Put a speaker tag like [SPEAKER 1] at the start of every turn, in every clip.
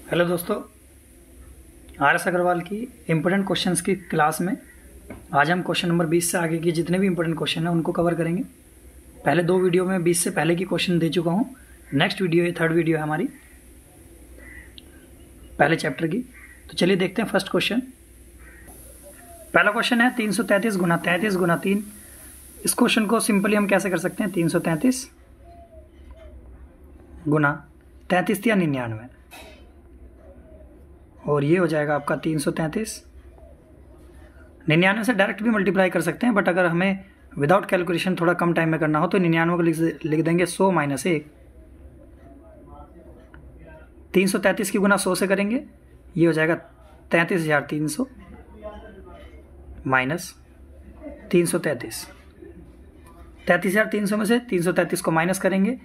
[SPEAKER 1] Hello दोस्तों, RS. Agarwal की important questions की क्लास में आज हम क्वेश्चन नंबर 20 से आगे के जितने भी इम्पोर्टेंट क्वेश्चन हैं उनको कवर करेंगे। पहले दो वीडियो में 20 से पहले की क्वेश्चन दे चुका हूँ। नेक्स्ट वीडियो, ये थर्ड वीडियो है हमारी पहले चैप्टर की। तो चलिए देखते हैं फर्स्ट क्वेश्चन। पहला क्वेश्चन है 333 गुना 33 गुना 3। इस क्वेश्चन को सिंपली हम कैसे कर सकते हैं? 333 गुना 33 या 99, और ये हो जाएगा आपका 333। 99 से डायरेक्ट भी मल्टीप्लाई कर सकते हैं, बट अगर हमें विदाउट कैलकुलेशन थोड़ा कम टाइम में करना हो तो 99 को लिख देंगे 100 माइनस 1। 333 की गुना 100 से करेंगे, ये हो जाएगा 33,300 माइनस 333। 33,300 में से 333 को माइनस करेंगे,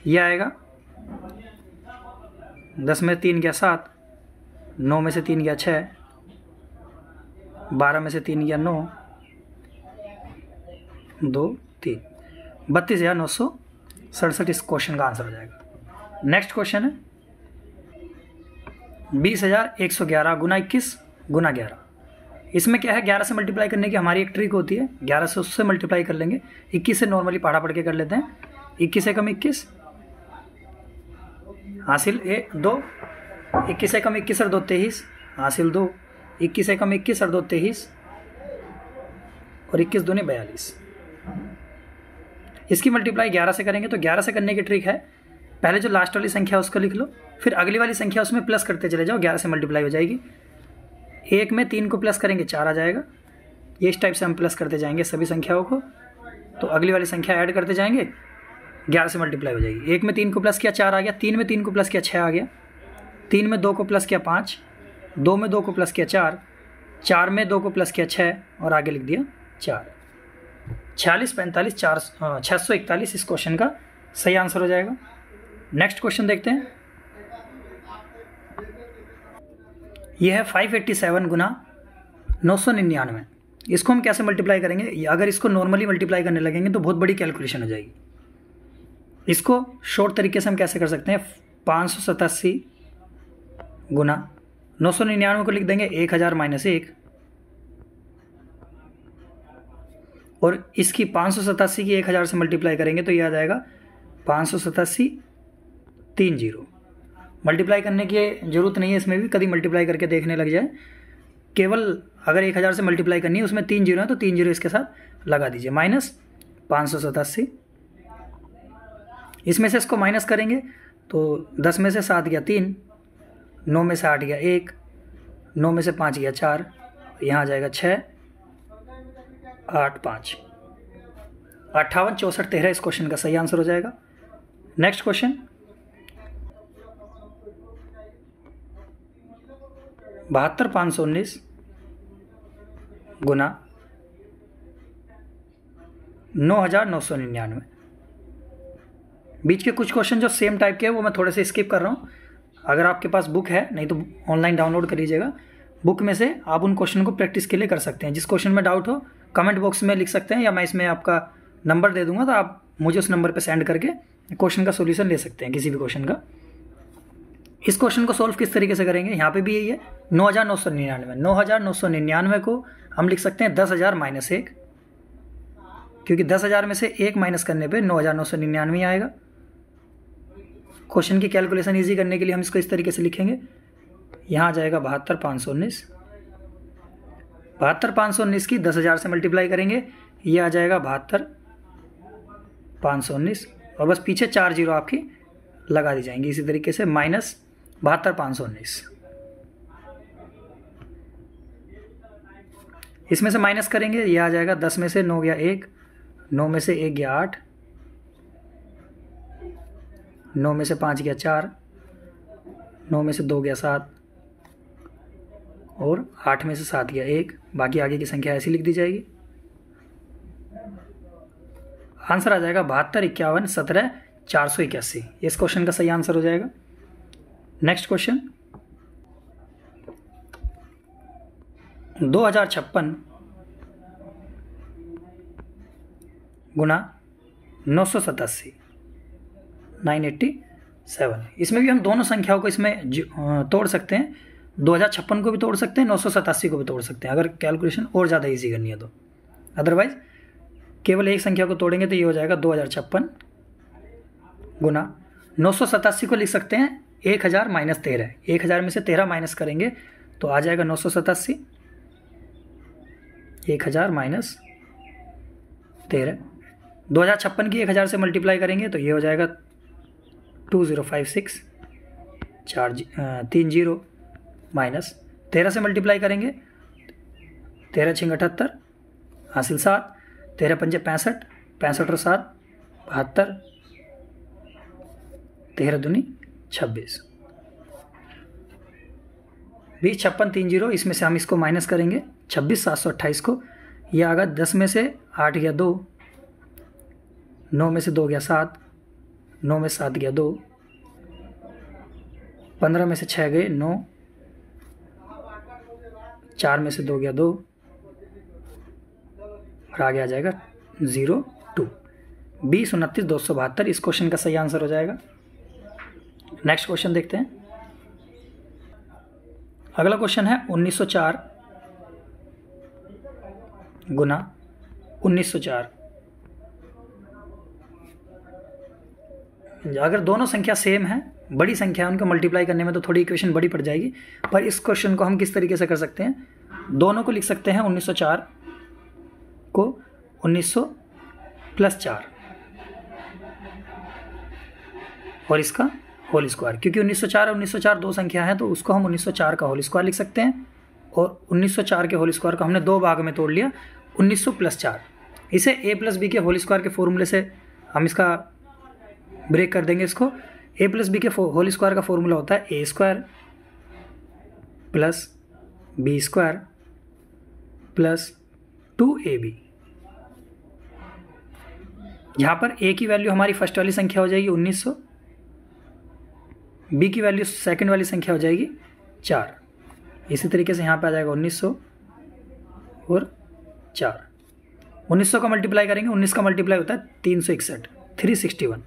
[SPEAKER 1] ये आएगा 10 में 3 गया 7, 9 में से 3 गया 6, 12 में से 3 गया 9, 2 3, 32,967 इस क्वेश्चन का आंसर हो जाएगा। नेक्स्ट क्वेश्चन है 20,111 गुना 21 गुना 11। इसमें क्या है, 11 से मल्टीप्लाई करने की हमारी एक ट्रिक होती है। 11 से उससे मल्टीप्लाई कर लेंगे। 21 से नॉर्मली पढ़ा पढ़ के कर लेते हैं। 21 एकम 21 हासिल 2, 21 एकम 21 और 2 23 हासिल 2, 21 एकम 21 और 2 23 और 21 दूनी 42। इसकी मल्टीप्लाई 11 से करेंगे तो 11 से करने की ट्रिक है, पहले जो लास्ट वाली संख्या उसको लिख लो, फिर अगली वाली संख्या उसमें प्लस करते चले जाओ, 11 से मल्टीप्लाई हो जाएगी। 1 में 3 को प्लस करेंगे 4 आ जाएगा। ये इस टाइप से हम प्लस करते जाएंगे सभी संख्याओं को, तो अगली वाली संख्या ऐड करते जाएंगे, 11 से मल्टीप्लाई हो जाएगी। 1 में 3 को प्लस किया 4 आ गया, 3 में 3 को प्लस किया 6 आ गया, 3 में 2 को प्लस किया 5, 2 में 2 को प्लस किया 4, 4 में 2 को प्लस किया 6 और आगे लिख दिया 4। 46, 45, 641 इस क्वेश्चन का सही आंसर हो जाएगा। नेक्स्ट क्वेश्चन देखते हैं। यह है 587 गुना 999। इसको हम कैसे मल्टीप्लाई करेंगे? अगर इसको नॉर्मली मल्टीप्लाई करने लगेंगे तो बहुत बड़ी कैलकुलेशन हो जाएगी। इसको शॉर्ट तरीके से हम कैसे कर सकते हैं? 587 गुना 999 को लिख देंगे 1000 माइनस 1, और इसकी 587 की 1000 से मल्टीप्लाई करेंगे तो यह आ जाएगा 587 30। मल्टीप्लाई करने की जरूरत नहीं है, इसमें भी कभी मल्टीप्लाई करके देखने लग जाए। केवल अगर 1000 से मल्टीप्लाई करनी है, उसमें 3 जीरो है तो 3 जीरो इसके साथ लगा दीजिए, माइनस 587। इसमें से इसको माइनस करेंगे तो 10 में से 7 गया 3, 9 में से 8 गया 1, 9 में से 5 गया 4, यहाँ आ जाएगा 6, 8 5, 58 64 13 इस क्वेश्चन का सही आंसर हो जाएगा। नेक्स्ट क्वेश्चन 72,519 गुना 9,999। बीच के कुछ क्वेश्चन जो सेम टाइप के हैं वो मैं थोड़े से स्किप कर रहा हूँ। अगर आपके पास बुक है, नहीं तो ऑनलाइन डाउनलोड कर लीजिएगा। बुक में से आप उन क्वेश्चन को प्रैक्टिस के लिए कर सकते हैं। जिस क्वेश्चन में डाउट हो कमेंट बॉक्स में लिख सकते हैं, या मैं इसमें आपका नंबर दे दूंगा तो आप मुझे उस नंबर पर सेंड करके क्वेश्चन का सोल्यूशन ले सकते हैं, किसी भी क्वेश्चन का। इस क्वेश्चन को सोल्व किस तरीके से करेंगे? यहाँ पे भी यही है, 9,999। 9,999 को हम लिख सकते हैं 10,000 माइनस 1, क्योंकि 10,000 में से 1 माइनस करने पे 9,999 आएगा। क्वेश्चन की कैलकुलेशन इजी करने के लिए हम इसको इस तरीके से लिखेंगे, यहाँ आ जाएगा 72,519। 72,519 की 10,000 से मल्टीप्लाई करेंगे, ये आ जाएगा 72,519, और बस पीछे 4 जीरो आपकी लगा दी जाएंगी इसी तरीके से, माइनस 72,519। इसमें से माइनस करेंगे, ये आ जाएगा 10 में से 9 गया 1, 9 में से 1 गया 8, 9 में से 5 गया 4, 9 में से 2 गया 7, और 8 में से 7 गया 1। बाकी आगे की संख्या ऐसी लिख दी जाएगी। आंसर आ जाएगा 72, 51, 17, 481। इस क्वेश्चन का सही आंसर हो जाएगा। नेक्स्ट क्वेश्चन 2056 गुना 987 980 7। इसमें भी हम दोनों संख्याओं को इसमें तोड़ सकते हैं, 2056 को भी तोड़ सकते हैं, 987 को भी तोड़ सकते हैं, अगर कैलकुलेशन और ज़्यादा ईजी करनी है तो। अदरवाइज केवल एक संख्या को तोड़ेंगे तो ये हो जाएगा 2056 गुना 987 को लिख सकते हैं 1000 माइनस 13, 1000 में से 13 माइनस करेंगे तो आ जाएगा 987, 1000 माइनस 13। 2056 की 1000 से मल्टीप्लाई करेंगे तो ये हो जाएगा 2056, 30 माइनस 13 से मल्टीप्लाई करेंगे, 13 6 78, हासिल 7, 13 5 65, 65 और 7 72, 13 दूनी 26, 20 56 30, इसमें से हम इसको माइनस करेंगे 26 728 को, यह आगा 10 में से 8 गया 2, 9 में से 2 गया 7, 9 में 7 गया 2, 15 में से 6 गए 9, 4 में से 2 गया 2 और आगे आ जाएगा 0 2। 20 29 272 इस क्वेश्चन का सही आंसर हो जाएगा। नेक्स्ट क्वेश्चन देखते हैं। अगला क्वेश्चन है 1904 गुना 1904। अगर दोनों संख्या सेम है, बड़ी संख्या है, उनको मल्टीप्लाई करने में तो थोड़ी इक्वेशन बड़ी पड़ जाएगी, पर इस क्वेश्चन को हम किस तरीके से कर सकते हैं, दोनों को लिख सकते हैं 1904 को 1900 प्लस 4 और इसका होल स्क्वायर, क्योंकि 1904 और 1904 दो संख्या है तो उसको हम 1904 का होल स्क्वायर लिख सकते हैं और 1904 के होल स्क्वायर को हमने दो भाग में तोड़ लिया 1900 प्लस 4। इसे a प्लस बी के होल स्क्वायर के फॉर्मूले से हम इसका ब्रेक कर देंगे। इसको a प्लस बी के होल स्क्वायर का फॉर्मूला होता है a square plus B square plus 2ab। यहाँ पर a की वैल्यू हमारी फर्स्ट वाली संख्या हो जाएगी 1900, b की वैल्यू सेकंड वाली संख्या हो जाएगी 4। इसी तरीके से यहाँ पे आ जाएगा 1900 और 4। 1900 का मल्टीप्लाई करेंगे, 19 का मल्टीप्लाई होता है 361, 361।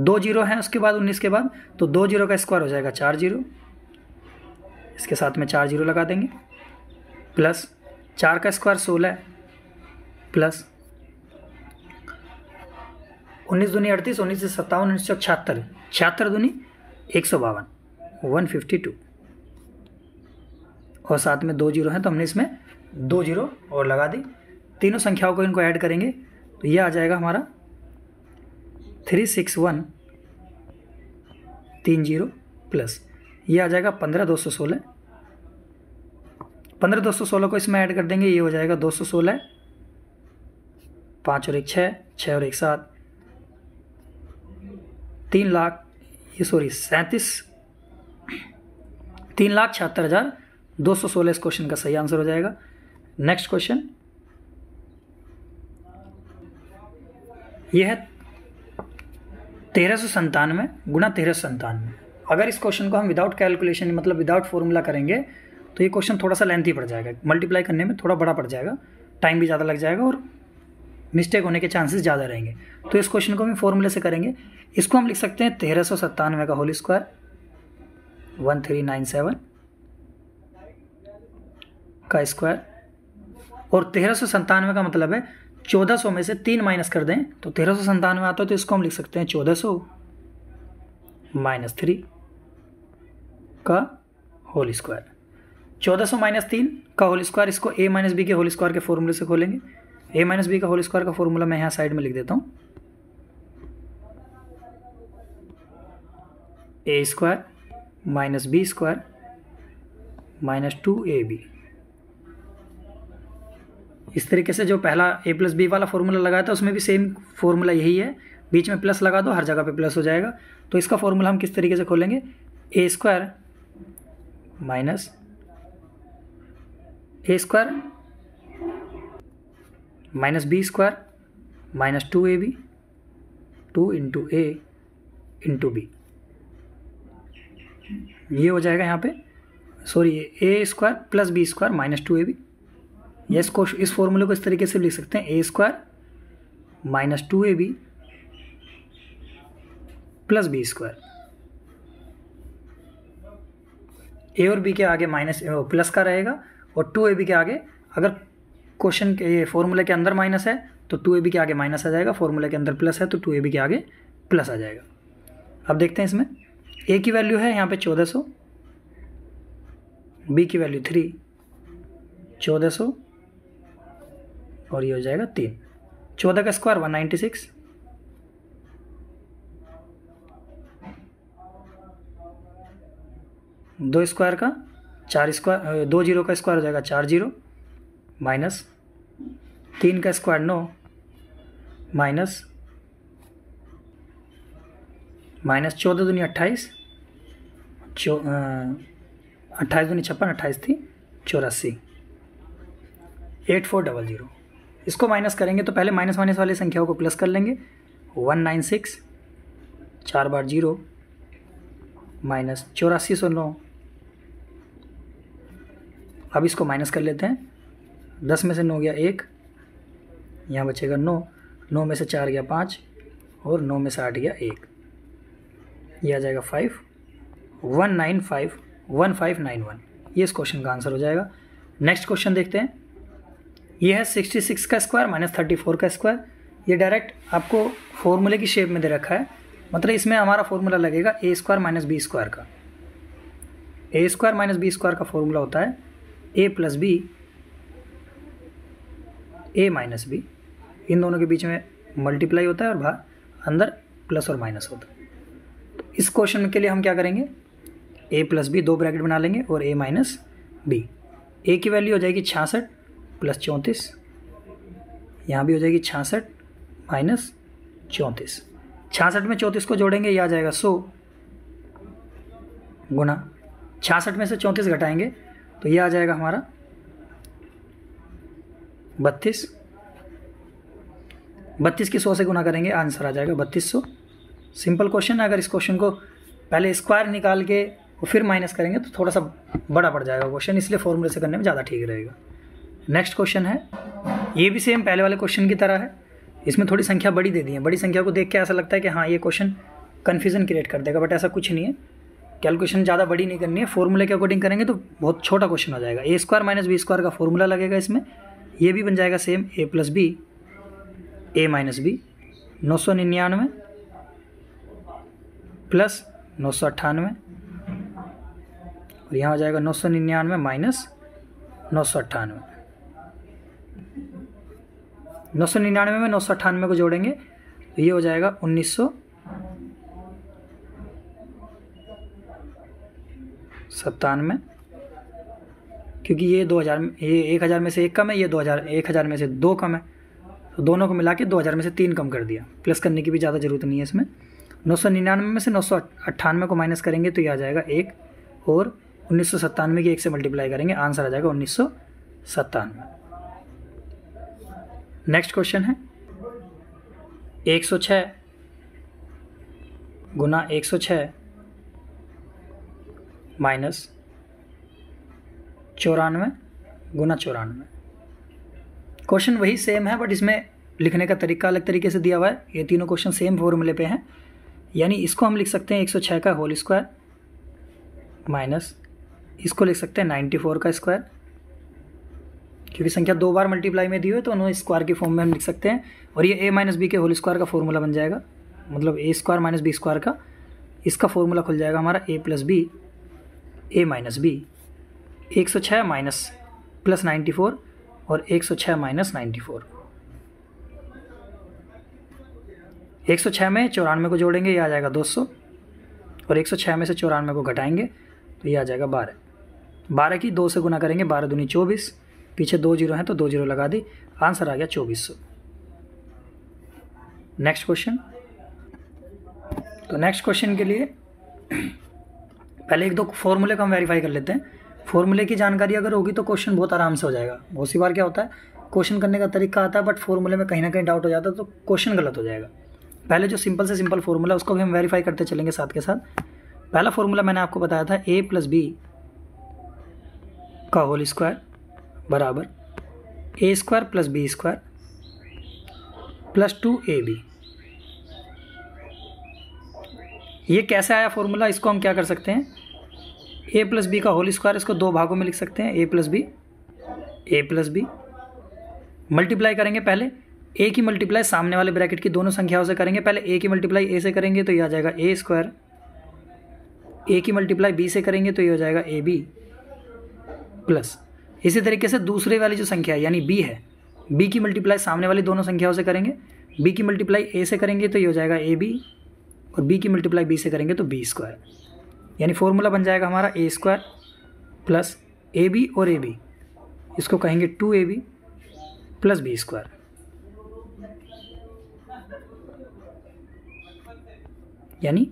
[SPEAKER 1] 2 जीरो हैं उसके बाद 19 के बाद, तो 2 जीरो का स्क्वायर हो जाएगा 4 जीरो, इसके साथ में 4 जीरो लगा देंगे, प्लस 4 का स्क्वायर 16 प्लस 19 दूनी 38, 19 से 57, 1976, 76 दूनी 152, 152 और साथ में 2 जीरो हैं तो हमने इसमें 2 जीरो और लगा दी। तीनों संख्याओं को इनको ऐड करेंगे तो ये आ जाएगा हमारा 361 30 प्लस ये आ जाएगा 15216, 15216 को इसमें ऐड कर देंगे, ये हो जाएगा 216, 5 और 1 6, 6 और 1 7, 3,76,216 इस क्वेश्चन का सही आंसर हो जाएगा। नेक्स्ट क्वेश्चन यह है 1397 गुना 1397। अगर इस क्वेश्चन को हम विदाउट कैलकुलेशन मतलब विदाउट फॉर्मूला करेंगे तो ये क्वेश्चन थोड़ा सा लेंथी पड़ जाएगा, मल्टीप्लाई करने में थोड़ा बड़ा पड़ जाएगा, टाइम भी ज़्यादा लग जाएगा और मिस्टेक होने के चांसेस ज़्यादा रहेंगे। तो इस क्वेश्चन को हम फॉर्मूले से करेंगे। इसको हम लिख सकते हैं 1397 का होल स्क्वायर 1397 का स्क्वायर, और 1397 का मतलब है 1400 में से 3 माइनस कर दें तो 1397 आता है, तो इसको हम लिख सकते हैं 1400 माइनस 3 का होल स्क्वायर। 1400 माइनस 3 का होल स्क्वायर, इसको a माइनस बी के होल स्क्वायर के फॉर्मूले से खोलेंगे। a माइनस बी का होल स्क्वायर का फॉर्मूला मैं यहाँ साइड में लिख देता हूँ, a square minus B square minus 2ab। इस तरीके से जो पहला a प्लस बी वाला फॉर्मूला लगाया था उसमें भी सेम फॉर्मूला यही है, बीच में प्लस लगा दो, हर जगह पे प्लस हो जाएगा। तो इसका फॉर्मूला हम किस तरीके से खोलेंगे, a square minus a square minus B square minus 2ab, 2 into a into B, ये हो जाएगा यहाँ पे, sorry a square plus B square minus 2ab। इसको इस फॉर्मूले को इस तरीके से लिख सकते हैं, a square minus 2ab plus B square A और बी के आगे माइनस प्लस का रहेगा, और 2ab के आगे, अगर क्वेश्चन के फॉर्मूले के अंदर माइनस है तो 2ab के आगे माइनस आ जाएगा, फॉर्मूले के अंदर प्लस है तो 2ab के आगे प्लस आ जाएगा। अब देखते हैं इसमें a की वैल्यू है यहाँ पे 1400, b की वैल्यू 3, 1400 और ये हो जाएगा 3, 14 का स्क्वायर 196, 2 स्क्वायर का 4 स्क्वायर, 2 जीरो का स्क्वायर हो जाएगा 4 जीरो, माइनस 3 का स्क्वायर 9, माइनस 14 दूनी 28, 28 दूनी 56, 28 थी 84, 8400। इसको माइनस करेंगे तो पहले माइनस माइनस वाली संख्याओं को प्लस कर लेंगे। 196, 4 बार 0, माइनस 8409। अब इसको माइनस कर लेते हैं, 10 में से 9 गया 1, यहाँ बचेगा 9, 9 में से 4 गया 5, और 9 में से 8 गया 1, ये आ जाएगा 5, 1951591। ये इस क्वेश्चन का आंसर हो जाएगा। नेक्स्ट क्वेश्चन देखते हैं। ये है 66 का स्क्वायर माइनस 34 का स्क्वायर। ये डायरेक्ट आपको फॉर्मूले की शेप में दे रखा है, मतलब इसमें हमारा फॉर्मूला लगेगा ए स्क्वायर माइनस बी स्क्वायर का। ए स्क्वायर माइनस बी स्क्वायर का फॉर्मूला होता है ए प्लस बी, ए माइनस बी, इन दोनों के बीच में मल्टीप्लाई होता है और बाहर अंदर प्लस और माइनस होता है। तो इस क्वेश्चन के लिए हम क्या करेंगे, ए प्लस बी, 2 ब्रैकेट बना लेंगे और ए माइनस बी। ए की वैल्यू हो जाएगी 66 प्लस 34, यहाँ भी हो जाएगी 66 माइनस 34। 66 में 34 को जोड़ेंगे, यह आ जाएगा 100, गुना 66 में से 34 घटाएंगे तो यह आ जाएगा हमारा 32। 32 की 100 से गुना करेंगे, आंसर आ जाएगा 3200। सिंपल क्वेश्चन है। अगर इस क्वेश्चन को पहले स्क्वायर निकाल के और फिर माइनस करेंगे तो थोड़ा सा बड़ा पड़ जाएगा क्वेश्चन, इसलिए फॉर्मूले से करने में ज़्यादा ठीक रहेगा। नेक्स्ट क्वेश्चन है, ये भी सेम पहले वाले क्वेश्चन की तरह है, इसमें थोड़ी संख्या बड़ी दे दी है। बड़ी संख्या को देख के ऐसा लगता है कि हाँ ये क्वेश्चन कन्फ्यूजन क्रिएट कर देगा, बट ऐसा कुछ नहीं है। कैलकुलेशन ज़्यादा बड़ी नहीं करनी है, फॉर्मूले के अकॉर्डिंग करेंगे तो बहुत छोटा क्वेश्चन हो जाएगा। A square minus B square का फॉर्मूला लगेगा इसमें, ये भी बन जाएगा सेम, ए प्लस बी, ए माइनस बी, 999 प्लस 998, और यहाँ हो जाएगा 999 माइनस 998। 999 में 998 को जोड़ेंगे तो ये हो जाएगा 1997, क्योंकि ये 2000 ये 1000 में से 1 कम है, ये 1000 में से 2 कम है, तो दोनों को मिला के 2000 में से 3 कम कर दिया। प्लस करने की भी ज़्यादा ज़रूरत नहीं है इसमें। 999 में से 998 को माइनस करेंगे तो ये आ जाएगा 1, और 1997 की 1 से मल्टीप्लाई करेंगे, आंसर आ जाएगा 1997। नेक्स्ट क्वेश्चन है, 106 गुना 106 माइनस 94 गुना 94। क्वेश्चन वही सेम है, बट इसमें लिखने का तरीका अलग तरीके से दिया हुआ है। ये तीनों क्वेश्चन सेम फॉर्मूले पे हैं, यानी इसको हम लिख सकते हैं 106 का होल स्क्वायर माइनस इसको लिख सकते हैं 94 का स्क्वायर, क्योंकि संख्या 2 बार मल्टीप्लाई में दी हुई है तो उन्होंने स्क्वायर की फॉर्म में हम लिख सकते हैं। और ये ए माइनस बी के होल स्क्वायर का फॉर्मूला बन जाएगा, मतलब ए स्क्वायर माइनस बी स्क्वायर का, इसका फॉर्मूला खुल जाएगा हमारा ए प्लस बी, ए माइनस बी, 106 माइनस प्लस 94 और 106 माइनस 94। 106 में 94 को जोड़ेंगे, ये आ जाएगा 200, और 106 में से 94 को घटाएंगे तो ये आ जाएगा 12। 12 की 2 से गुना करेंगे, 12 दूनी 24, पीछे 2 जीरो हैं तो 2 जीरो लगा दी, आंसर आ गया 2400। Next question. तो नेक्स्ट क्वेश्चन के लिए पहले 1-2 फॉर्मूले को हम वेरीफाई कर लेते हैं। फॉर्मूले की जानकारी अगर होगी तो क्वेश्चन बहुत आराम से हो जाएगा। बहुत सी बार क्या होता है, क्वेश्चन करने का तरीका आता है बट फॉर्मूले में कहीं ना कहीं डाउट हो जाता है तो क्वेश्चन गलत हो जाएगा। पहले जो सिंपल से सिंपल फॉर्मूला उसको भी हम वेरीफाई करते चलेंगे साथ के साथ। पहला फॉर्मूला मैंने आपको बताया था ए प्लस बी का होल स्क्वायर बराबर ए square plus B square plus 2ab। ये कैसे आया फॉर्मूला, इसको हम क्या कर सकते हैं, ए प्लस बी का होल स्क्वायर, इसको दो भागों में लिख सकते हैं, ए प्लस बी मल्टीप्लाई करेंगे। पहले ए की मल्टीप्लाई सामने वाले ब्रैकेट की दोनों संख्याओं से करेंगे। पहले ए की मल्टीप्लाई ए से करेंगे तो ये आ जाएगा ए स्क्वायर, ए की मल्टीप्लाई बी से करेंगे तो ये हो जाएगा ए बी प्लस, इसी तरीके से दूसरे वाली जो संख्या है यानी बी है, बी की मल्टीप्लाई सामने वाली दोनों संख्याओं से करेंगे। बी की मल्टीप्लाई ए से करेंगे तो ये हो जाएगा ए बी, और बी की मल्टीप्लाई बी से करेंगे तो बी स्क्वायर, यानी फॉर्मूला बन जाएगा हमारा a square plus a b और ए बी, इसको कहेंगे 2ab प्लस बी स्क्वायर। यानी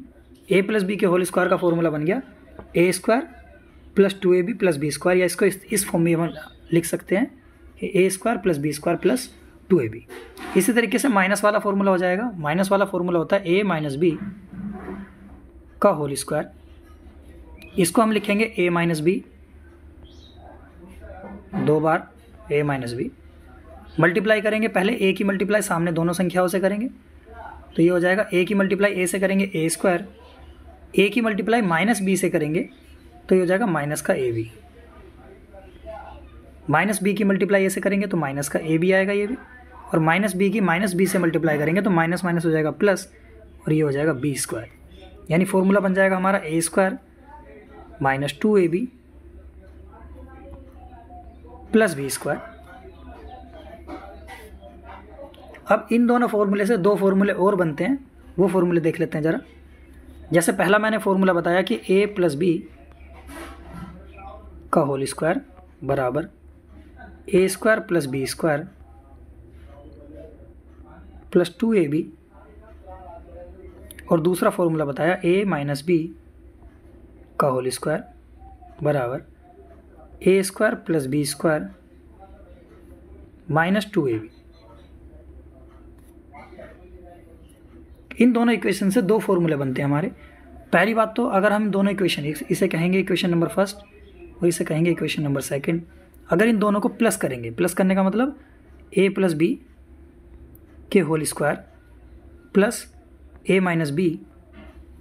[SPEAKER 1] ए प्लस बी के होल स्क्वायर का फॉर्मूला बन गया A square plus 2ab plus B square, या इसको इस फॉर्म में हम लिख सकते हैं A square plus B square plus 2ab। इसी तरीके से माइनस वाला फॉर्मूला हो जाएगा, माइनस वाला फॉर्मूला होता है ए माइनस बी का होल स्क्वायर, इसको हम लिखेंगे ए माइनस बी, दो बार ए माइनस बी मल्टीप्लाई करेंगे। पहले ए की मल्टीप्लाई सामने दोनों संख्याओं से करेंगे तो ये हो जाएगा ए की मल्टीप्लाई ए से करेंगे ए स्क्वायर, ए की मल्टीप्लाई माइनस बी से करेंगे तो ये हो जाएगा माइनस का ए बी, माइनस बी की मल्टीप्लाई ए से करेंगे तो माइनस का ए बी आएगा ये भी, और माइनस बी की माइनस बी से मल्टीप्लाई करेंगे तो माइनस माइनस हो जाएगा प्लस, और ये हो जाएगा बी स्क्वायर। यानी फॉर्मूला बन जाएगा हमारा a square minus 2ab plus B square. अब इन दोनों फॉर्मूले से दो फॉर्मूले और बनते हैं, वो फॉर्मूले देख लेते हैं ज़रा। जैसे पहला मैंने फॉर्मूला बताया कि ए प्लस बी का होल स्क्वायर बराबर ए square plus B square plus 2ab, और दूसरा फॉर्मूला बताया ए माइनस बी का होल स्क्वायर बराबर ए square plus B square minus 2ab। इन दोनों इक्वेशन से दो फॉर्मूले बनते हैं हमारे। पहली बात तो अगर हम दोनों इक्वेशन, इसे कहेंगे इक्वेशन नंबर फर्स्ट और इसे कहेंगे इक्वेशन नंबर सेकंड, अगर इन दोनों को प्लस करेंगे, प्लस करने का मतलब ए प्लस बी के होल स्क्वायर प्लस ए माइनस बी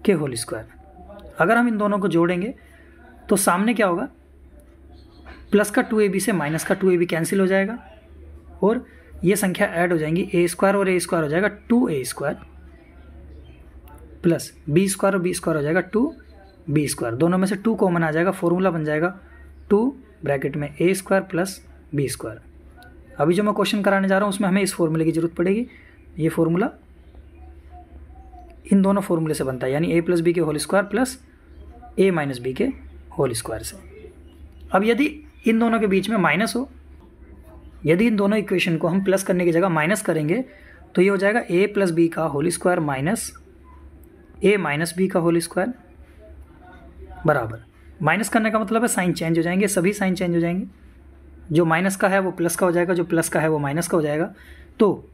[SPEAKER 1] के होल स्क्वायर, अगर हम इन दोनों को जोड़ेंगे तो सामने क्या होगा, प्लस का 2ab से माइनस का 2ab कैंसिल हो जाएगा और ये संख्या ऐड हो जाएंगी, ए स्क्वायर और ए स्क्वायर हो जाएगा 2a square plus B square और बी स्क्वायर हो जाएगा 2b स्क्वायर, दोनों में से 2 कॉमन आ जाएगा, फॉर्मूला बन जाएगा 2 ब्रैकेट में ए स्क्वायर प्लस बी स्क्वायर। अभी जो मैं क्वेश्चन कराने जा रहा हूँ उसमें हमें इस फॉर्मूले की जरूरत पड़ेगी। ये फॉर्मूला इन दोनों फॉर्मूले से बनता है, यानी ए प्लस बी के होल स्क्वायर प्लस ए माइनस बी के होल स्क्वायर से। अब यदि इन दोनों के बीच में माइनस हो, यदि इन दोनों इक्वेशन को हम प्लस करने की जगह माइनस करेंगे तो ये हो जाएगा ए प्लस बी का होल स्क्वायर माइनस ए माइनस बी का होल स्क्वायर बराबर, माइनस करने का मतलब है साइन चेंज हो जाएंगे, सभी साइन चेंज हो जाएंगे, जो माइनस का है वो प्लस का हो जाएगा, जो प्लस का है वो माइनस का हो जाएगा। तो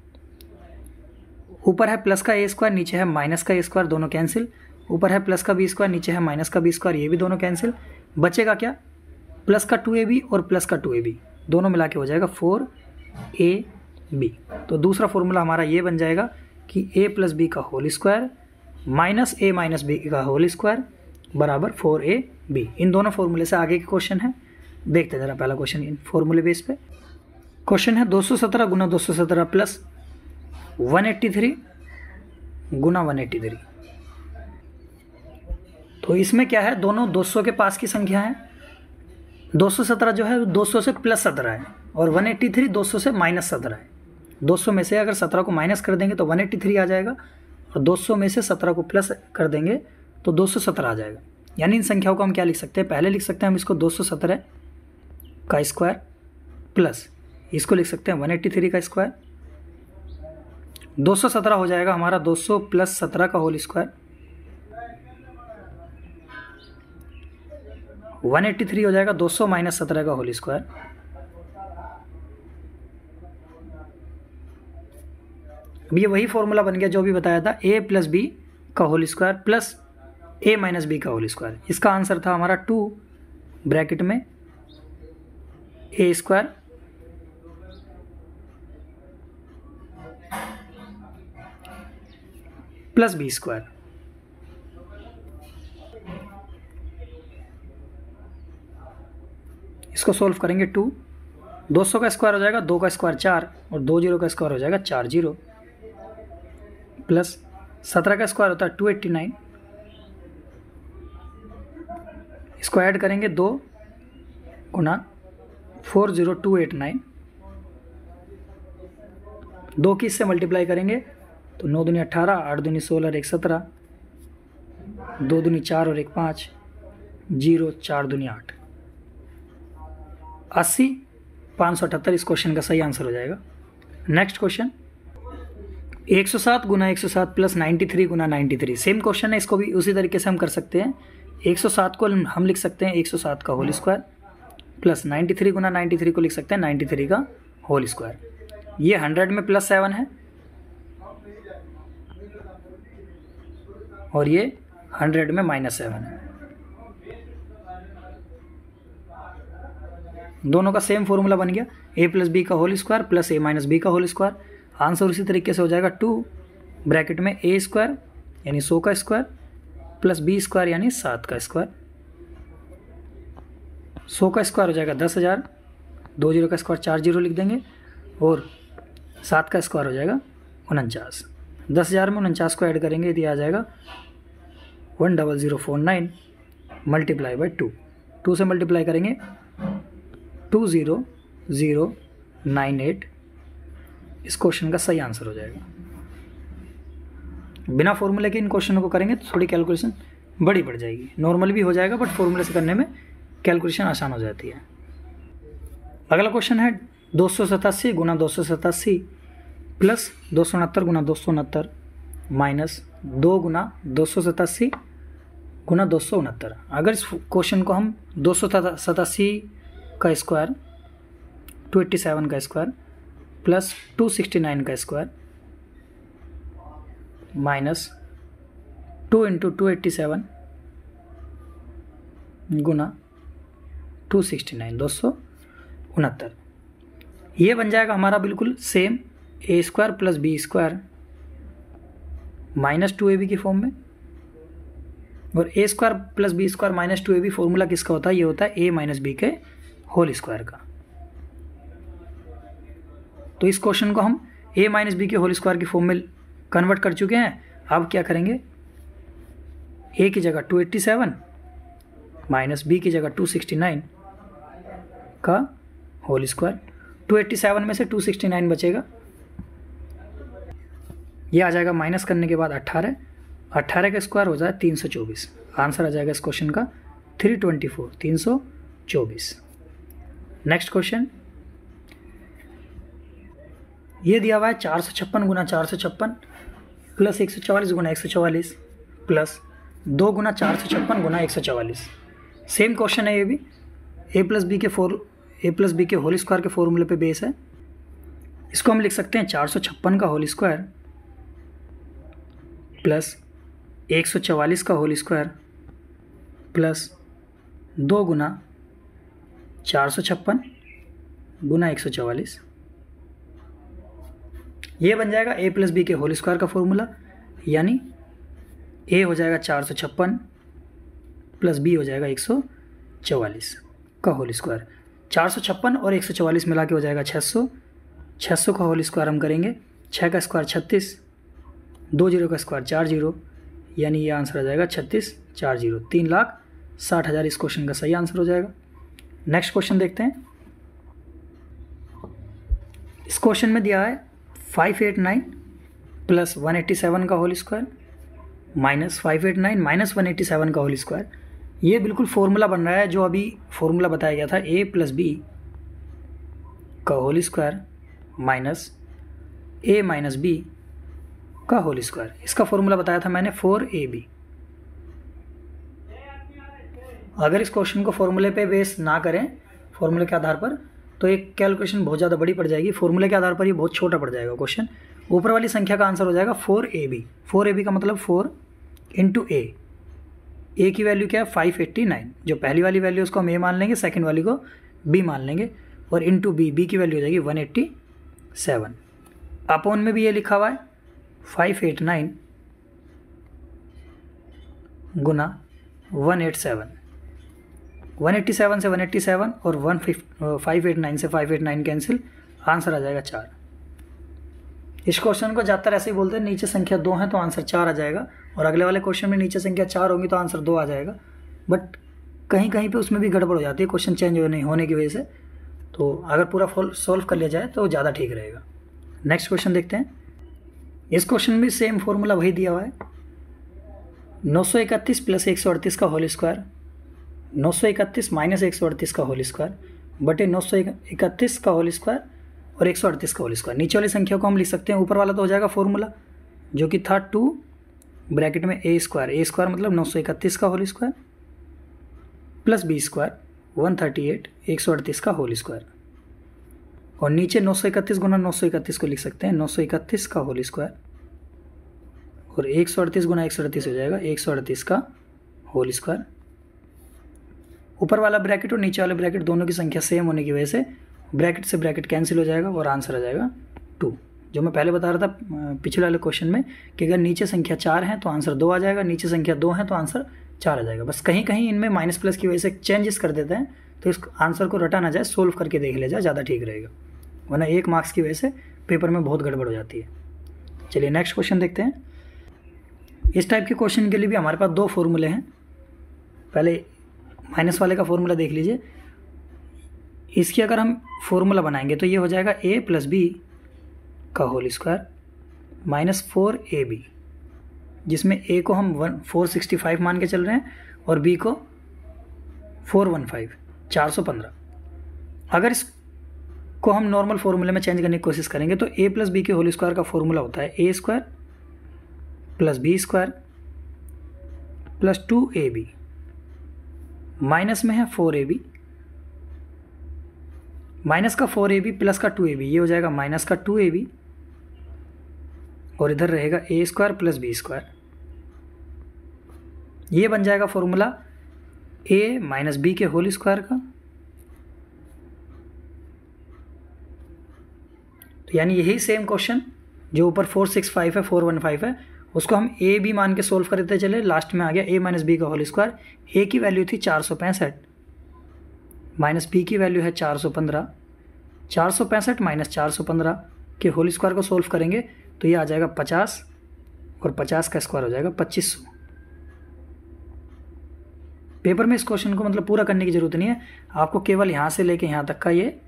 [SPEAKER 1] ऊपर है प्लस का ए स्क्वायर, नीचे है माइनस का ए स्क्वायर, दोनों कैंसिल, ऊपर है प्लस का बी स्क्वायर, नीचे है माइनस का बी स्क्वायर, ये भी दोनों कैंसिल, बचेगा क्या, प्लस का 2ab और प्लस का 2ab दोनों मिला के हो जाएगा 4ab। तो दूसरा फॉर्मूला हमारा ये बन जाएगा कि ए प्लस बी का होल स्क्वायर माइनस ए माइनस बी का होल स्क्वायर बराबर 4ab। इन दोनों फॉर्मूले से आगे के क्वेश्चन है, देखते हैं जरा पहला क्वेश्चन इन फॉर्मूले बेस पे। क्वेश्चन है 217 गुना 217 प्लस 183 गुना 183। तो इसमें क्या है, दोनों 200 के पास की संख्या है। 217 जो है 200 से प्लस 17 है और 183 200 से माइनस 17 है। 200 में से अगर 17 को माइनस कर देंगे तो 183 आ जाएगा, और 200 में से 17 को प्लस कर देंगे तो 217 आ जाएगा। यानी इन संख्याओं को हम क्या लिख सकते हैं, पहले लिख सकते हैं हम इसको 217 का स्क्वायर प्लस इसको लिख सकते हैं 183 का स्क्वायर। 217 हो जाएगा हमारा 200 प्लस 17 का होल स्क्वायर, 183 हो जाएगा 200 माइनस 17 का होल स्क्वायर। अब ये वही फॉर्मूला बन गया जो भी बताया था, ए प्लस बी का होल स्क्वायर प्लस ए माइनस बी का होल स्क्वायर। इसका आंसर था हमारा 2 ब्रैकेट में ए स्क्वायर प्लस बी स्क्वायर। इसको सोल्व करेंगे 200 का स्क्वायर हो जाएगा 2 का स्क्वायर 4 और 2 जीरो का स्क्वायर हो जाएगा 4 जीरो, प्लस 17 का स्क्वायर होता है 289, इसको ऐड करेंगे 2 गुना 40289, 2 की इससे मल्टीप्लाई करेंगे तो 9 दूनी 18, 8 दूनी 16 और 1 17, 2 दूनी 4 और 1 5, 0 4 दूनी 8, 80 578 इस क्वेश्चन का सही आंसर हो जाएगा। नेक्स्ट क्वेश्चन 107 गुना 107 प्लस 93 गुना 93, सेम क्वेश्चन है, इसको भी उसी तरीके से हम कर सकते हैं। 107 को हम लिख सकते हैं 107 का होल स्क्वायर प्लस 93 गुना 93 को लिख सकते हैं 93 का होल स्क्वायर। ये 100 में +7 है और ये 100 में -7 है। दोनों का सेम फॉर्मूला बन गया, a प्लस बी का whole square plus a minus B का होल स्क्वायर। आंसर उसी तरीके से हो जाएगा 2 ब्रैकेट में a स्क्वायर यानी 100 का स्क्वायर प्लस b स्क्वायर यानी 7 का स्क्वायर। 100 का स्क्वायर हो जाएगा 10,000, 2 जीरो का स्क्वायर 4 जीरो लिख देंगे और 7 का स्क्वायर हो जाएगा 49। 10,000 में 49 को ऐड करेंगे तो आ जाएगा 10049 मल्टीप्लाई बाई 2, 2 से मल्टीप्लाई करेंगे 20098, इस क्वेश्चन का सही आंसर हो जाएगा। बिना फॉर्मूले के इन क्वेश्चनों को करेंगे तो थोड़ी कैलकुलेशन बड़ी पड़ जाएगी, नॉर्मल भी हो जाएगा बट फॉर्मूले से करने में कैलकुलेशन आसान हो जाती है। अगला क्वेश्चन है 287 गुना 287 प्लस 269 गुना 269 माइनस 2 गुना 287 गुना 269। अगर इस क्वेश्चन को हम 287 का स्क्वायर 287 का स्क्वायर प्लस 269 का स्क्वायर माइनस 2 इंटू 287 गुना 269 269, ये बन जाएगा हमारा बिल्कुल same a square plus B square minus 2ab की फॉर्म में। और a square plus B square minus 2ab formula किसका होता है? ये होता है a माइनस बी के होल स्क्वायर का। तो इस क्वेश्चन को हम a माइनस बी के होल स्क्वायर की फॉर्म में कन्वर्ट कर चुके हैं। अब क्या करेंगे, a की जगह 287 माइनस b की जगह 269 का होल स्क्वायर। 287 में से 269 बचेगा, ये आ जाएगा माइनस करने के बाद 18, 18 का स्क्वायर हो जाए 324। आंसर आ जाएगा इस क्वेश्चन का 324, 324। नेक्स्ट क्वेश्चन, ये दिया हुआ है 456 गुना 456 प्लस 144 गुना 144 प्लस 2 गुना 456 गुना 144। सेम क्वेश्चन है ये भी, a प्लस बी के होल स्क्वायर के फॉर्मूले पे बेस है। इसको हम लिख सकते हैं 456 का होल स्क्वायर प्लस 144 का होल स्क्वायर प्लस 2 गुना 456 गुना 144। ये बन जाएगा a प्लस बी के होल स्क्वायर का फॉर्मूला, यानी a हो जाएगा 456 प्लस b हो जाएगा 144 का होल स्क्वायर। 456 और 144 मिला के हो जाएगा 600। 600 का होल स्क्वायर हम करेंगे, 6 का स्क्वायर 36, 2 जीरो का स्क्वायर 4 जीरो, यानी ये आंसर आ जाएगा 36 4 जीरो, 3,60,000 इस क्वेश्चन का सही आंसर हो जाएगा। नेक्स्ट क्वेश्चन देखते हैं। इस क्वेश्चन में दिया है 589 प्लस 187 का होल स्क्वायर माइनस 589 माइनस 187 का होल स्क्वायर। ये बिल्कुल फॉर्मूला बन रहा है जो अभी फॉर्मूला बताया गया था, a प्लस बी का whole square minus a minus B का होल स्क्वायर। इसका फॉर्मूला बताया था मैंने 4ab। अगर इस क्वेश्चन को फॉर्मूले पे बेस ना करें, फॉर्मूले के आधार पर, तो एक कैलकुलेशन बहुत ज़्यादा बड़ी पड़ जाएगी। फॉर्मूले के आधार पर ये बहुत छोटा पड़ जाएगा क्वेश्चन। ऊपर वाली संख्या का आंसर हो जाएगा 4ab। 4ab का मतलब 4 इंटू a की वैल्यू क्या है 589। जो पहली वाली वैल्यू उसको हम a मान लेंगे, सेकंड वाली को b मान लेंगे, और इंटू b की वैल्यू हो जाएगी 187। अपॉन में भी ये लिखा हुआ है 589 गुना 187, 187 से 187 और 589 से 589 कैंसिल, आंसर आ जाएगा 4। इस क्वेश्चन को ज़्यादातर ऐसे ही बोलते हैं, नीचे संख्या 2 है तो आंसर 4 आ जाएगा, और अगले वाले क्वेश्चन में नीचे संख्या 4 होगी तो आंसर 2 आ जाएगा। बट कहीं कहीं पे उसमें भी गड़बड़ हो जाती है क्वेश्चन चेंज होने की वजह से, तो अगर पूरा सॉल्व कर लिया जाए तो ज़्यादा ठीक रहेगा। नेक्स्ट क्वेश्चन देखते हैं। इस क्वेश्चन में सेम फॉर्मूला वही दिया हुआ है, 931 प्लस 138 का होल स्क्वायर, 931 माइनस 138 का होल स्क्वायर बटे 931 का होल स्क्वायर और 138 का होल स्क्वायर। नीचे वाली संख्या को हम लिख सकते हैं, ऊपर वाला तो हो जाएगा फॉर्मूला जो कि था 2 ब्रैकेट में ए स्क्वायर मतलब 931 का whole square plus B square 138 138 का होल स्क्वायर, और नीचे 931 गुना 931 को लिख सकते हैं 931 का होल स्क्वायर, और 138 गुना 138 हो जाएगा 138 का होल स्क्वायर। ऊपर वाला ब्रैकेट और नीचे वाले ब्रैकेट दोनों की संख्या सेम होने की वजह से ब्रैकेट से ब्रैकेट कैंसिल हो जाएगा और आंसर आ जाएगा 2। जो मैं पहले बता रहा था पिछले वाले क्वेश्चन में कि अगर नीचे संख्या 4 है तो आंसर 2 आ जाएगा, नीचे संख्या 2 है तो आंसर 4 आ जाएगा। बस कहीं कहीं इनमें माइनस प्लस की वजह से चेंजेस कर देते हैं, तो इस आंसर को रटा ना जाए, सोल्व करके देख लिया जाए, ज़्यादा ठीक रहेगा, वरना 1 मार्क्स की वजह से पेपर में बहुत गड़बड़ हो जाती है। चलिए नेक्स्ट क्वेश्चन देखते हैं। इस टाइप के क्वेश्चन के लिए भी हमारे पास 2 फॉर्मूले हैं। पहले माइनस वाले का फॉर्मूला देख लीजिए। इसकी अगर हम फॉर्मूला बनाएंगे तो ये हो जाएगा a प्लस बी का होल स्क्वायर माइनस 4ab, जिसमें a को हम 465 मान के चल रहे हैं और b को 415। अगर इसको हम नॉर्मल फॉर्मूले में चेंज करने की कोशिश करेंगे तो a प्लस बी के होल स्क्वायर का फॉर्मूला होता है a square plus B square plus 2ab, minus में है 4ab, माइनस का 4ab प्लस का 2ab, ये हो जाएगा माइनस का 2ab, और इधर रहेगा a square plus B square. ये बन जाएगा फॉर्मूला a माइनस बी के होल स्क्वायर का, तो यानी यही सेम क्वेश्चन जो ऊपर 465 है 415 है, उसको हम a b मान के सोल्व करते चले, लास्ट में आ गया a माइनस बी का होल स्क्वायर। a की वैल्यू थी 465 माइनस b की वैल्यू है 415, 465 माइनस 415 के होल स्क्वायर को सोल्व करेंगे तो ये आ जाएगा 50, और 50 का स्क्वायर हो जाएगा 2500। पेपर में इस क्वेश्चन को मतलब पूरा करने की ज़रूरत नहीं है, आपको केवल यहाँ से लेके यहाँ तक का ये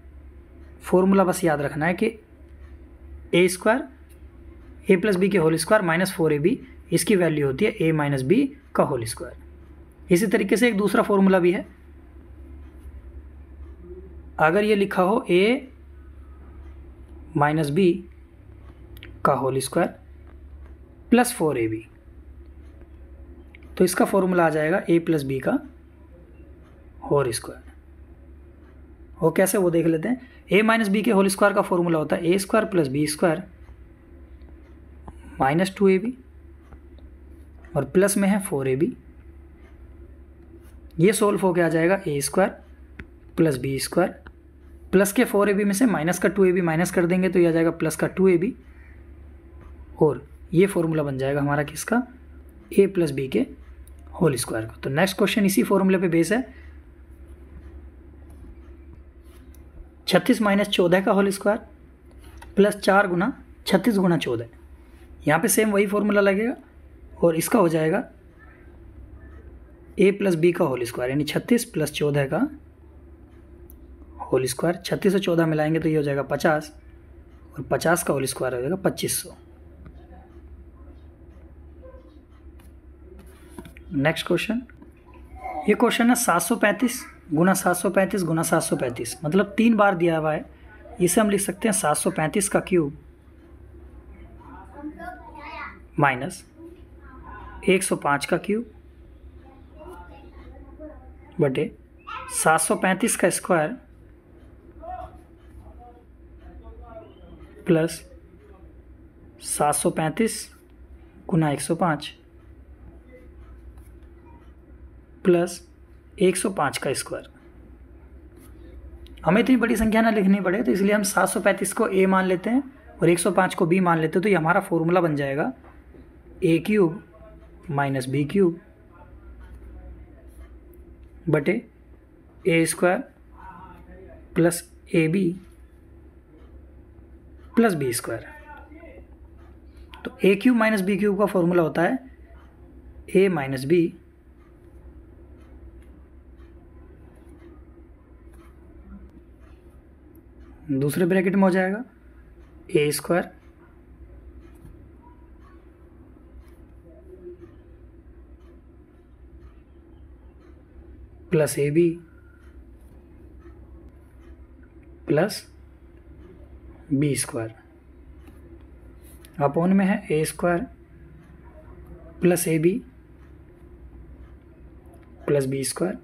[SPEAKER 1] फॉर्मूला बस याद रखना है कि a square a plus B के होल स्क्वायर माइनस 4ab, इसकी वैल्यू होती है a माइनस बी का होल स्क्वायर। इसी तरीके से एक दूसरा फॉर्मूला भी है, अगर ये लिखा हो a माइनस बी का होल स्क्वायर प्लस 4ab, तो इसका फॉर्मूला आ जाएगा a प्लस बी का होल स्क्वायर। वो कैसे वो देख लेते हैं। a माइनस बी के होल स्क्वायर का फॉर्मूला होता है a square plus B square minus 2ab, और प्लस में है 4ab, ये सोल्व होकर आ जाएगा a square plus B square, plus के 4ab में से माइनस का 2ab माइनस कर देंगे तो ये आ जाएगा प्लस का 2ab, और ये फॉर्मूला बन जाएगा हमारा किसका, a प्लस बी के होल स्क्वायर का। तो नेक्स्ट क्वेश्चन इसी फॉर्मूले पे बेस है, 36 माइनस 14 का होल स्क्वायर प्लस 4 गुना 36 गुना 14, यहाँ पे सेम वही फॉर्मूला लगेगा, और इसका हो जाएगा a प्लस बी का होल स्क्वायर, यानी 36 प्लस 14 का होल स्क्वायर। 36 और 14 मिलाएंगे तो ये हो जाएगा 50, और 50 का होल स्क्वायर हो जाएगा 2500। नेक्स्ट क्वेश्चन, ये क्वेश्चन है 735 गुना 735 गुना 735, मतलब 3 बार दिया हुआ है। इसे हम लिख सकते हैं 735 का क्यूब माइनस 105 का क्यूब बटे 735 का स्क्वायर प्लस 735 गुना 105 प्लस 105 का स्क्वायर। हमें इतनी बड़ी संख्या ना लिखनी पड़े तो इसलिए हम 735 को a मान लेते हैं और 105 को b मान लेते हैं, तो ये हमारा फॉर्मूला बन जाएगा a cube minus b cube बटे a square plus a b plus B square. तो a cube minus b cube का फॉर्मूला होता है ए माइनस बी दूसरे ब्रैकेट में हो जाएगा a square plus a b plus B square upon में है a square plus a b plus B square.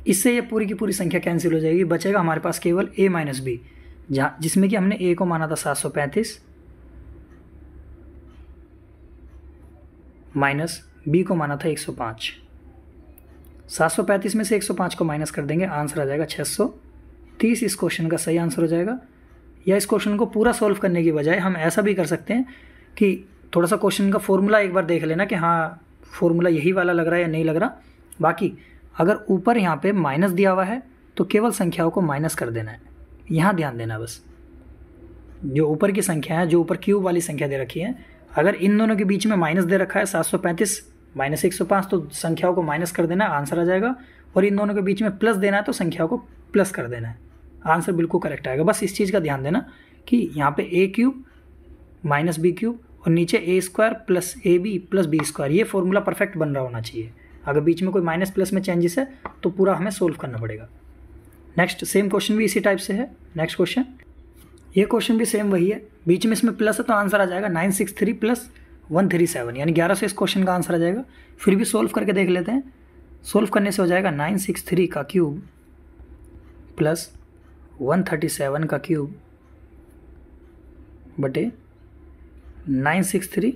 [SPEAKER 1] इससे ये पूरी की पूरी संख्या कैंसिल हो जाएगी, बचेगा हमारे पास केवल a माइनस बी, जहाँ जिसमें कि हमने a को माना था 735 माइनस b को माना था 105। 735 में से 105 को माइनस कर देंगे, आंसर आ जाएगा 630। इस क्वेश्चन का सही आंसर हो जाएगा। या इस क्वेश्चन को पूरा सॉल्व करने की बजाय हम ऐसा भी कर सकते हैं कि थोड़ा सा क्वेश्चन का फॉर्मूला एक बार देख लेना कि हाँ फॉर्मूला यही वाला लग रहा है या नहीं लग रहा। बाकी अगर ऊपर यहाँ पे माइनस दिया हुआ है तो केवल संख्याओं को माइनस कर देना है, यहाँ ध्यान देना बस। जो ऊपर की संख्या है, जो ऊपर क्यूब वाली संख्या दे रखी है, अगर इन दोनों के बीच में माइनस दे रखा है 735 माइनस 105 तो संख्याओं को माइनस कर देना है, आंसर आ जाएगा। और इन दोनों के बीच में प्लस देना है तो संख्याओं को प्लस कर देना है, आंसर बिल्कुल करेक्ट आएगा। बस इस चीज़ का ध्यान देना कि यहाँ पे a cube minus b cube और नीचे a square plus a b plus B square, ये फॉर्मूला परफेक्ट बन रहा होना चाहिए। अगर बीच में कोई माइनस प्लस में चेंजेस है तो पूरा हमें सोल्व करना पड़ेगा। नेक्स्ट सेम क्वेश्चन भी इसी टाइप से है। नेक्स्ट क्वेश्चन, ये क्वेश्चन भी सेम वही है, बीच में इसमें प्लस है तो आंसर आ जाएगा 963 प्लस 137 यानी 11 से इस क्वेश्चन का आंसर आ जाएगा। फिर भी सोल्व करके देख लेते हैं। सोल्व करने से हो जाएगा 963 का क्यूब प्लस 137 का क्यूब बटे 963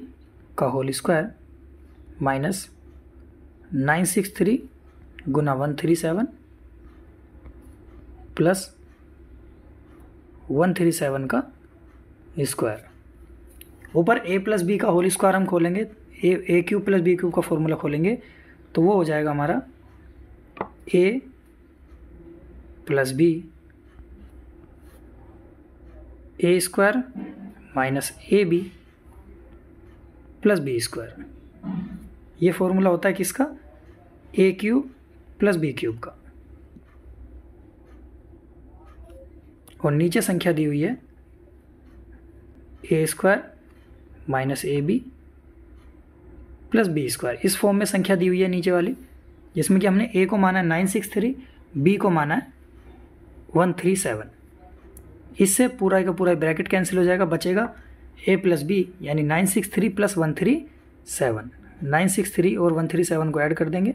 [SPEAKER 1] का होल स्क्वायर माइनस 963 गुना 137 प्लस 137 का स्क्वायर। ऊपर a प्लस बी का होल स्क्वायर हम खोलेंगे, a cube plus b cube का फॉर्मूला खोलेंगे तो वो हो जाएगा हमारा a plus b a square minus a b plus B square. ये फॉर्मूला होता है किसका, a cube plus b cube का। और नीचे संख्या दी हुई है a square minus a b plus B square. इस फॉर्म में संख्या दी हुई है नीचे वाली, जिसमें कि हमने ए को माना है 963, बी को माना है 137। इससे पूरा का पूरा ब्रैकेट कैंसिल हो जाएगा, बचेगा ए प्लस बी यानी 963 प्लस 137। 963 और 137 को ऐड कर देंगे,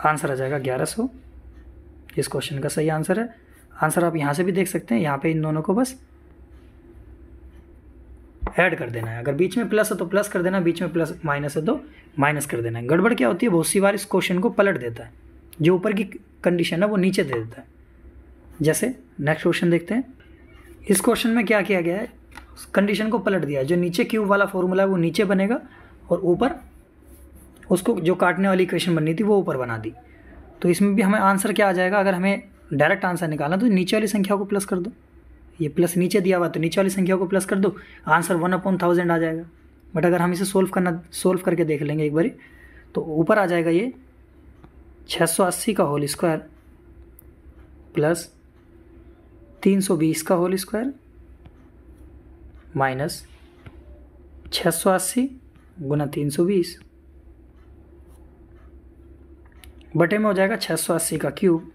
[SPEAKER 1] आंसर आ जाएगा 1100। इस क्वेश्चन का सही आंसर है। आंसर आप यहाँ से भी देख सकते हैं, यहाँ पे इन दोनों को बस ऐड कर देना है। अगर बीच में प्लस है तो प्लस कर देना, बीच में प्लस माइनस है तो माइनस कर देना है। गड़बड़ क्या होती है, बहुत सी बार इस क्वेश्चन को पलट देता है, जो ऊपर की कंडीशन है वो नीचे दे देता है। जैसे नेक्स्ट क्वेश्चन देखते हैं। इस क्वेश्चन में क्या किया गया है, कंडीशन को पलट दिया है। जो नीचे क्यूब वाला फॉर्मूला है वो नीचे बनेगा और ऊपर उसको जो काटने वाली इक्वेशन बननी थी वो ऊपर बना दी। तो इसमें भी हमें आंसर क्या आ जाएगा, अगर हमें डायरेक्ट आंसर निकालना तो नीचे वाली संख्या को प्लस कर दो। ये प्लस नीचे दिया हुआ तो नीचे वाली संख्या को प्लस कर दो, आंसर 1/1000 आ जाएगा। बट अगर हम इसे सोल्व करके देख लेंगे एक बारी तो ऊपर आ जाएगा ये 680 का होल स्क्वायर प्लस 320 का होल स्क्वायर माइनस 680 गुना 320 बटे में हो जाएगा 680 का क्यूब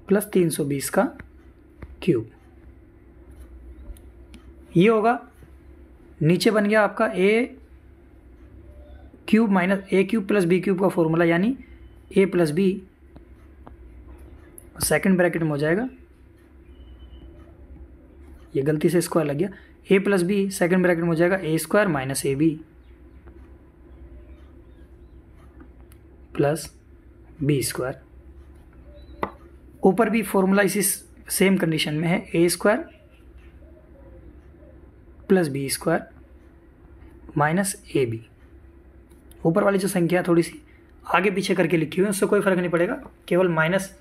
[SPEAKER 1] प्लस 320 का क्यूब। ये होगा, नीचे बन गया आपका a cube minus a cube plus b cube का फॉर्मूला यानी ए प्लस बी, सेकंड ब्रैकेट में हो जाएगा, ये गलती से स्क्वायर लग गया, a plus b second bracket में हो जाएगा a square minus a b plus B square. ऊपर भी फॉर्मूला इसी सेम कंडीशन में है a square plus B square minus a b. ऊपर वाली जो संख्या थोड़ी सी आगे पीछे करके लिखी हुई है उससे कोई फर्क नहीं पड़ेगा, केवल माइनस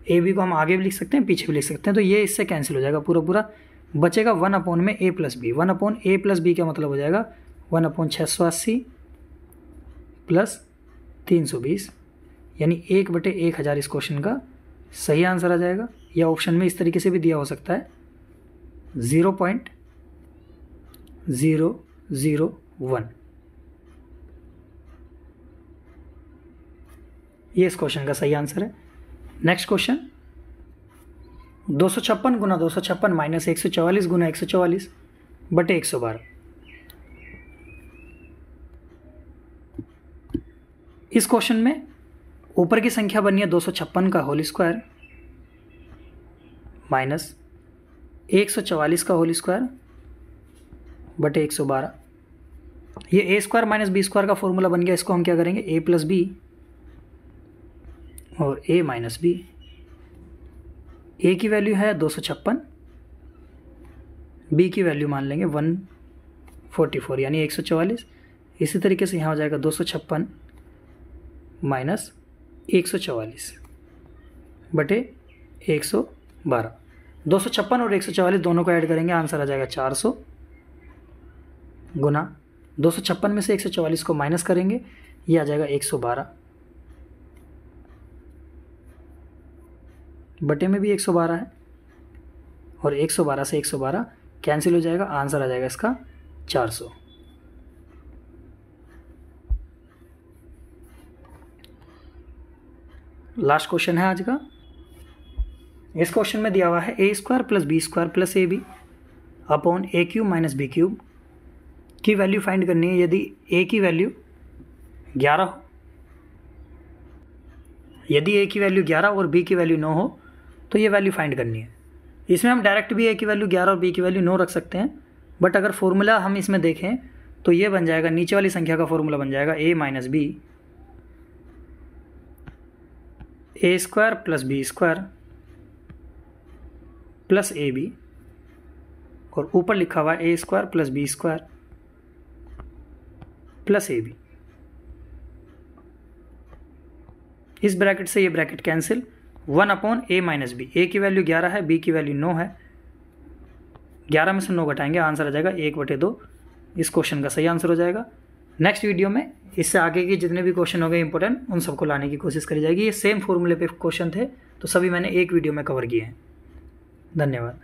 [SPEAKER 1] ए बी को हम आगे भी लिख सकते हैं पीछे भी लिख सकते हैं, तो ये इससे कैंसिल हो जाएगा पूरा पूरा, बचेगा 1 में ए प्लस बी। 1 ए प्लस बी का मतलब हो जाएगा 1/680 प्लस 320, यानी 1/1000 इस क्वेश्चन का सही आंसर आ जाएगा। या ऑप्शन में इस तरीके से भी दिया हो सकता है 0.001, ये इस क्वेश्चन का सही आंसर है। नेक्स्ट क्वेश्चन 256 गुना 256 माइनस 144 गुना 144 बटे 112। इस क्वेश्चन में ऊपर की संख्या बनी है 256 का होल स्क्वायर माइनस 144 का होल स्क्वायर बटे 112। ये ए स्क्वायर माइनस बी स्क्वायर का फॉर्मूला बन गया, इसको हम क्या करेंगे ए प्लस बी और ए माइनस बी। ए की वैल्यू है 256, बी की वैल्यू मान लेंगे 144 यानी 144। इसी तरीके से यहाँ हो जाएगा 256 माइनस 144 बटे 112। 256 और 144 दोनों को ऐड करेंगे, आंसर आ जाएगा 400 गुना 256 में से 144 को माइनस करेंगे, ये आ जाएगा 112 बटे में भी 112 है और 112 से 112 कैंसिल हो जाएगा, आंसर आ जाएगा इसका 400। लास्ट क्वेश्चन है आज का। इस क्वेश्चन में दिया हुआ है a square plus B square plus a b upon a cube minus b cube की वैल्यू फाइंड करनी है। यदि ए की वैल्यू 11 हो, यदि ए की वैल्यू 11 और बी की वैल्यू 9 हो तो ये वैल्यू फाइंड करनी है। इसमें हम डायरेक्ट भी ए की वैल्यू 11 और बी की वैल्यू 9 रख सकते हैं, बट अगर फॉर्मूला हम इसमें देखें तो ये बन जाएगा, नीचे वाली संख्या का फॉर्मूला बन जाएगा a minus b a square plus B square plus a b, और ऊपर लिखा हुआ है a square plus B square plus a b. इस ब्रैकेट से ये bracket cancel, 1/a minus b. A की वैल्यू 11 है, बी की वैल्यू 9 है, 11 में से 9 घटाएंगे, आंसर आ जाएगा 1/2। इस क्वेश्चन का सही आंसर हो जाएगा। नेक्स्ट वीडियो में इससे आगे के जितने भी क्वेश्चन हो गए इंपॉर्टेंट, उन सबको लाने की कोशिश करी जाएगी। ये सेम फॉर्मूले पे क्वेश्चन थे, तो सभी मैंने एक वीडियो में कवर किए हैं। धन्यवाद।